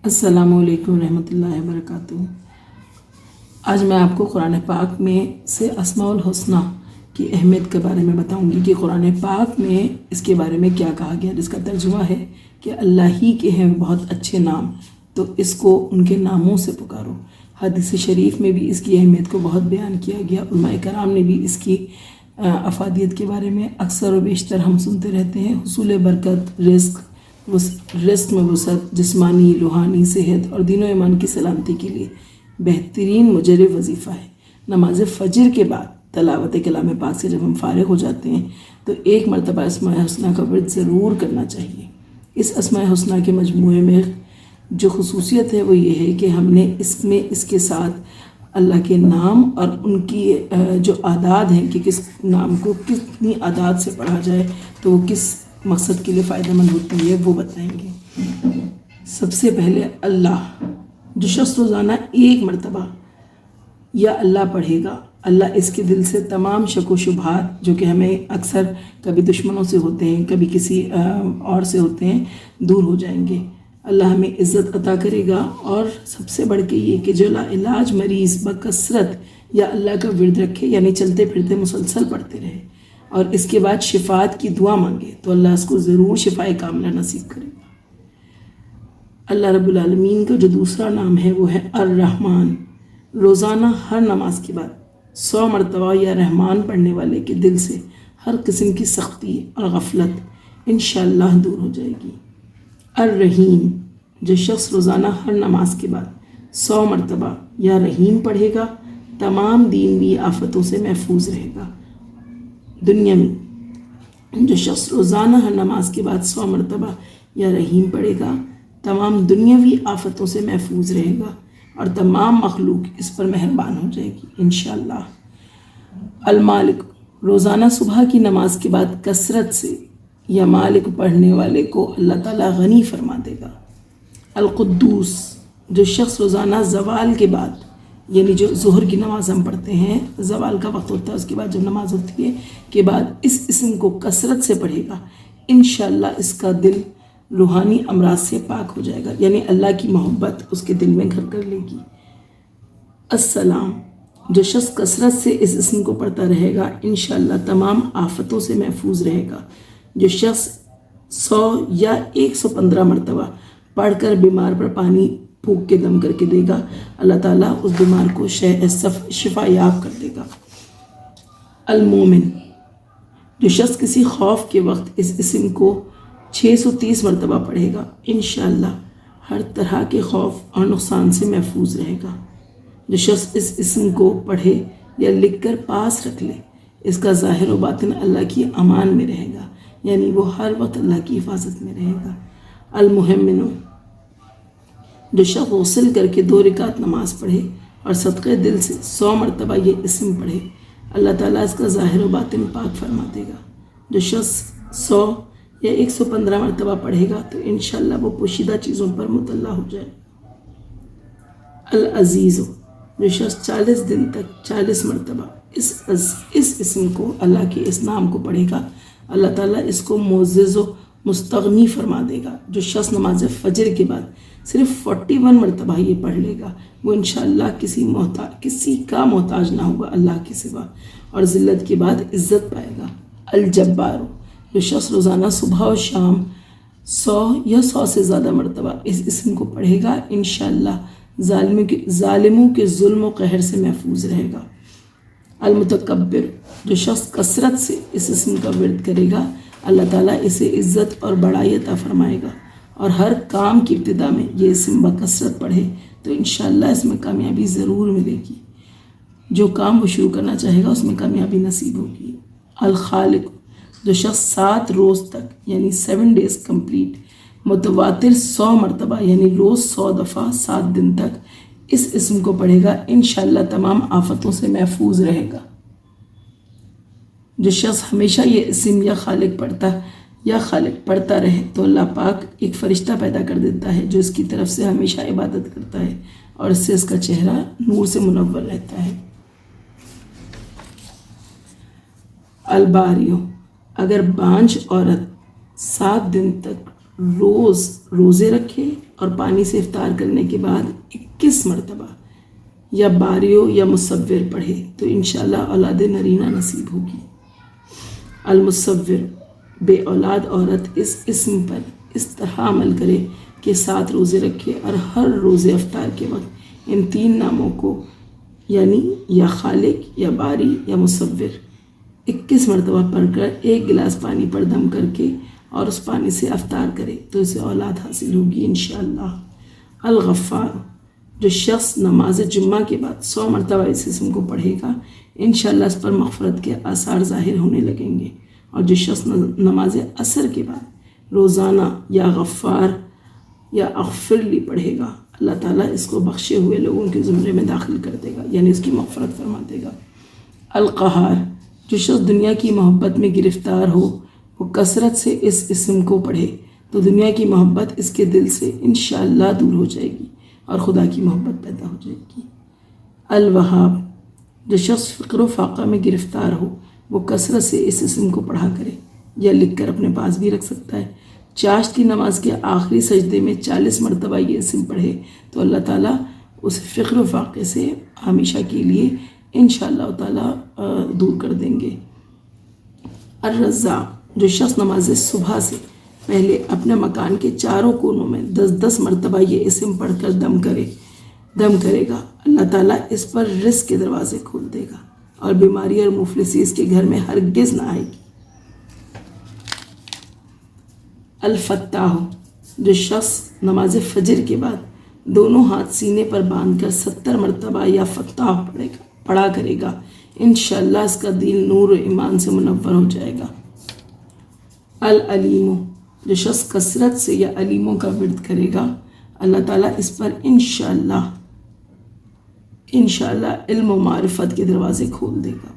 السلام علیکم رحمۃ اللہ وبرکاتہ۔ آج میں آپ کو قرآن پاک میں سے اسماء الحسنی کی اہمیت کے بارے میں بتاؤں گی کہ قرآن پاک میں اس کے بارے میں کیا کہا گیا، جس کا ترجمہ ہے کہ اللہ ہی کے ہیں بہت اچھے نام، تو اس کو ان کے ناموں سے پکارو۔ حدیث شریف میں بھی اس کی اہمیت کو بہت بیان کیا گیا۔ علماء کرام نے بھی اس کی افادیت کے بارے میں اکثر و بیشتر ہم سنتے رہتے ہیں۔ حصول برکت، رزق میں وسعت، جسمانی، روحانی صحت اور دین و ایمان کی سلامتی کے لیے بہترین مجرب وظیفہ ہے۔ نماز فجر کے بعد تلاوت کلام پاک سے جب ہم فارغ ہو جاتے ہیں تو ایک مرتبہ اسماء حسنی کا ورد ضرور کرنا چاہیے۔ اس اسماء حسنی کے مجموعے میں جو خصوصیت ہے وہ یہ ہے کہ ہم نے اس کے ساتھ اللہ کے نام اور ان کی جو اعداد ہیں کہ کس نام کو کتنی اعداد سے پڑھا جائے تو وہ کس مقصد کے لیے فائدہ مند ہوتی ہے وہ بتائیں گے۔ سب سے پہلے اللہ، جو شخص روزانہ ایک مرتبہ یا اللہ پڑھے گا، اللہ اس کے دل سے تمام شک و شبہات جو کہ ہمیں اکثر کبھی دشمنوں سے ہوتے ہیں، کبھی کسی اور سے ہوتے ہیں، دور ہو جائیں گے۔ اللہ ہمیں عزت عطا کرے گا، اور سب سے بڑھ کے یہ کہ جو لا علاج مریض بکثرت یا اللہ کا ورد رکھے، یعنی چلتے پھرتے مسلسل پڑھتے رہے اور اس کے بعد شفاعت کی دعا مانگے تو اللہ اس کو ضرور شفائے کاملہ نصیب کرے گا۔ اللہ رب العالمین کا جو دوسرا نام ہے وہ ہے الرحمن۔ روزانہ ہر نماز کے بعد 100 مرتبہ یا رحمان پڑھنے والے کے دل سے ہر قسم کی سختی اور غفلت انشاءاللہ دور ہو جائے گی۔ الرحیم، جو شخص روزانہ ہر نماز کے بعد 100 مرتبہ یا رحیم پڑھے گا، تمام دینوی آفتوں سے محفوظ رہے گا۔ دنیا میں جو شخص روزانہ ہر نماز کے بعد 100 مرتبہ یا رحیم پڑھے گا، تمام دنیاوی آفتوں سے محفوظ رہے گا اور تمام مخلوق اس پر مہربان ہو جائے گی انشاءاللہ۔ المالک، روزانہ صبح کی نماز کے بعد کثرت سے یا مالک پڑھنے والے کو اللہ تعالیٰ غنی فرما دے گا۔ القدوس، جو شخص روزانہ زوال کے بعد، یعنی جو ظہر کی نماز ہم پڑھتے ہیں، زوال کا وقت ہوتا ہے، اس کے بعد جب نماز ہوتی ہے کے بعد اس اسم کو کثرت سے پڑھے گا، انشاءاللہ اس کا دل روحانی امراض سے پاک ہو جائے گا، یعنی اللہ کی محبت اس کے دل میں گھر کر لے گی۔ السلام، جو شخص کثرت سے اس اسم کو پڑھتا رہے گا، انشاءاللہ تمام آفتوں سے محفوظ رہے گا۔ جو شخص 100 یا 115 مرتبہ پڑھ کر بیمار پر پانی پھونک کے دم کر کے دے گا، اللہ تعالیٰ اس بیمار کو شفا یاب کر دے گا۔ المومن، جو شخص کسی خوف کے وقت اس اسم کو 630 مرتبہ پڑھے گا، انشاءاللہ ہر طرح کے خوف اور نقصان سے محفوظ رہے گا۔ جو شخص اس اسم کو پڑھے یا لکھ کر پاس رکھ لے، اس کا ظاہر و باطن اللہ کی امان میں رہے گا، یعنی وہ ہر وقت اللہ کی حفاظت میں رہے گا۔ المہمن، جو شخص غسل کر کے 2 رکعت نماز پڑھے اور صدقے دل سے 100 مرتبہ یہ اسم پڑھے، اللہ تعالیٰ اس کا ظاہر و باطن پاک فرما دے گا۔ جو شخص 100 یا 115 مرتبہ پڑھے گا تو انشاءاللہ وہ پوشیدہ چیزوں پر مطلع ہو جائے۔ العزیز، جو شخص 40 دن تک 40 مرتبہ اس اسم کو، اللہ کے اس نام کو پڑھے گا، اللہ تعالیٰ اس کو معزز و مستغنی فرما دے گا۔ جو شخص نماز فجر کے بعد صرف 41 مرتبہ یہ پڑھ لے گا، وہ انشاءاللہ کسی کا محتاج نہ ہوگا اللہ کے سوا، اور ذلت کے بعد عزت پائے گا۔ الجبار، جو شخص روزانہ صبح و شام 100 یا 100 سے زیادہ مرتبہ اس اسم کو پڑھے گا، انشاءاللہ ظالموں کے ظلم و قہر سے محفوظ رہے گا۔ المتکبر، جو شخص کثرت سے اس اسم کا ورد کرے گا، اللہ تعالیٰ اسے عزت اور بڑائی عطا فرمائے گا، اور ہر کام کی ابتدا میں یہ اسم بکثرت پڑھے تو انشاءاللہ اس میں کامیابی ضرور ملے گی۔ جو کام وہ شروع کرنا چاہے گا اس میں کامیابی نصیب ہوگی۔ الخالق، جو شخص 7 روز تک یعنی 7 days کمپلیٹ متواتر 100 مرتبہ یعنی روز 100 دفعہ 7 دن تک اس اسم کو پڑھے گا، انشاءاللہ تمام آفتوں سے محفوظ رہے گا۔ جو شخص ہمیشہ یہ اسم یا خالق پڑھتا رہے تو اللہ پاک ایک فرشتہ پیدا کر دیتا ہے جو اس کی طرف سے ہمیشہ عبادت کرتا ہے، اور اس سے اس کا چہرہ نور سے منور رہتا ہے۔ الباریو، اگر بانجھ عورت 7 دن تک روزے رکھے اور پانی سے افطار کرنے کے بعد 21 مرتبہ یا باریو یا مصور پڑھے تو انشاءاللہ اولاد نرینہ نصیب ہوگی۔ المصور، بے اولاد عورت اس اسم پر اس طرح عمل کرے کہ 7 روزے رکھے اور ہر روزے افطار کے وقت ان 3 ناموں کو یعنی یا خالق یا باری یا مصور 21 مرتبہ پڑھ کر 1 گلاس پانی پر دم کر کے اور اس پانی سے افطار کرے تو اسے اولاد حاصل ہوگی انشاءاللہ۔ الغفار، جو شخص نماز جمعہ کے بعد 100 مرتبہ اس اسم کو پڑھے گا انشاءاللہ اس پر مغفرت کے آثار ظاہر ہونے لگیں گے۔ اور جو شخص نماز عصر کے بعد روزانہ یا غفار یا اغفر لی پڑھے گا اللہ تعالیٰ اس کو بخشے ہوئے لوگوں کے زمرے میں داخل کر دے گا، یعنی اس کی مغفرت فرما دے گا۔ القہار، جو شخص دنیا کی محبت میں گرفتار ہو وہ کثرت سے اس اسم کو پڑھے تو دنیا کی محبت اس کے دل سے انشاءاللہ دور ہو جائے گی اور خدا کی محبت پیدا ہو جائے گی۔ الوہاب، جو شخص فقر و فاقہ میں گرفتار ہو وہ کثرت سے اس اسم کو پڑھا کرے یا لکھ کر اپنے پاس بھی رکھ سکتا ہے۔ چاشت کی نماز کے آخری سجدے میں 40 مرتبہ یہ اسم پڑھے تو اللہ تعالیٰ اسے فقر و فاقے سے ہمیشہ کے لیے انشاءاللہ تعالیٰ دور کر دیں گے۔ الرزاق، جو شخص نماز صبح سے پہلے اپنے مکان کے چاروں کونوں میں 10 مرتبہ یہ اسم پڑھ کر دم کرے گا اللہ تعالیٰ اس پر رزق کے دروازے کھول دے گا اور بیماری اور مفلسی اس کے گھر میں ہرگز نہ آئے گی۔ الفتاح، جو شخص نماز فجر کے بعد دونوں ہاتھ سینے پر باندھ کر 70 مرتبہ یا فتاح پڑھا کرے گا انشاءاللہ اس کا دل نور و ایمان سے منور ہو جائے گا۔ العلیم، جو شخص کثرت سے یا علیموں کا ورد کرے گا اللہ تعالیٰ اس پر انشاءاللہ علم و معرفت کے دروازے کھول دے گا۔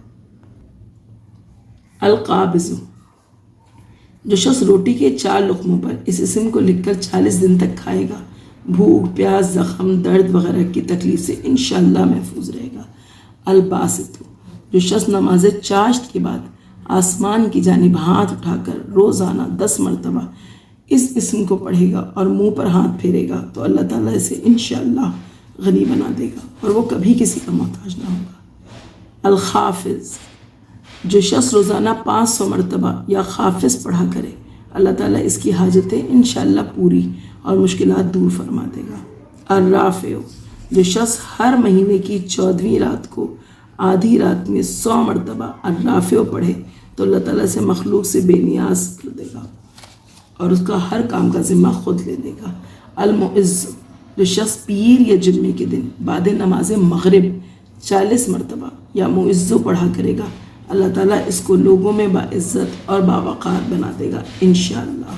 القابض، جو شخص روٹی کے 4 لقموں پر اس اسم کو لکھ کر 40 دن تک کھائے گا بھوک، پیاس، زخم، درد وغیرہ کی تکلیف سے انشاءاللہ محفوظ رہے گا۔ الباسط، جو شخص نماز چاشت کے بعد آسمان کی جانب ہاتھ اٹھا کر روزانہ 10 مرتبہ اس اسم کو پڑھے گا اور منہ پر ہاتھ پھیرے گا تو اللہ تعالیٰ اسے انشاءاللہ غنی بنا دے گا اور وہ کبھی کسی کا محتاج نہ ہوگا۔ الخافض، جو شخص روزانہ 500 مرتبہ یا خافض پڑھا کرے اللہ تعالیٰ اس کی حاجتیں انشاءاللہ پوری اور مشکلات دور فرما دے گا۔ الرافع، جو شخص ہر مہینے کی 14ویں رات کو آدھی رات میں 100 مرتبہ الرافع پڑھے تو اللہ تعالیٰ سے مخلوق سے بے نیاز کر دے گا اور اس کا ہر کام کا ذمہ خود لے دے گا۔ المعز، جو شخص پیر یا جمعے کے دن بعد نماز مغرب 40 مرتبہ یا معزو پڑھا کرے گا اللہ تعالیٰ اس کو لوگوں میں باعزت اور باوقار بنا دے گا انشاءاللہ۔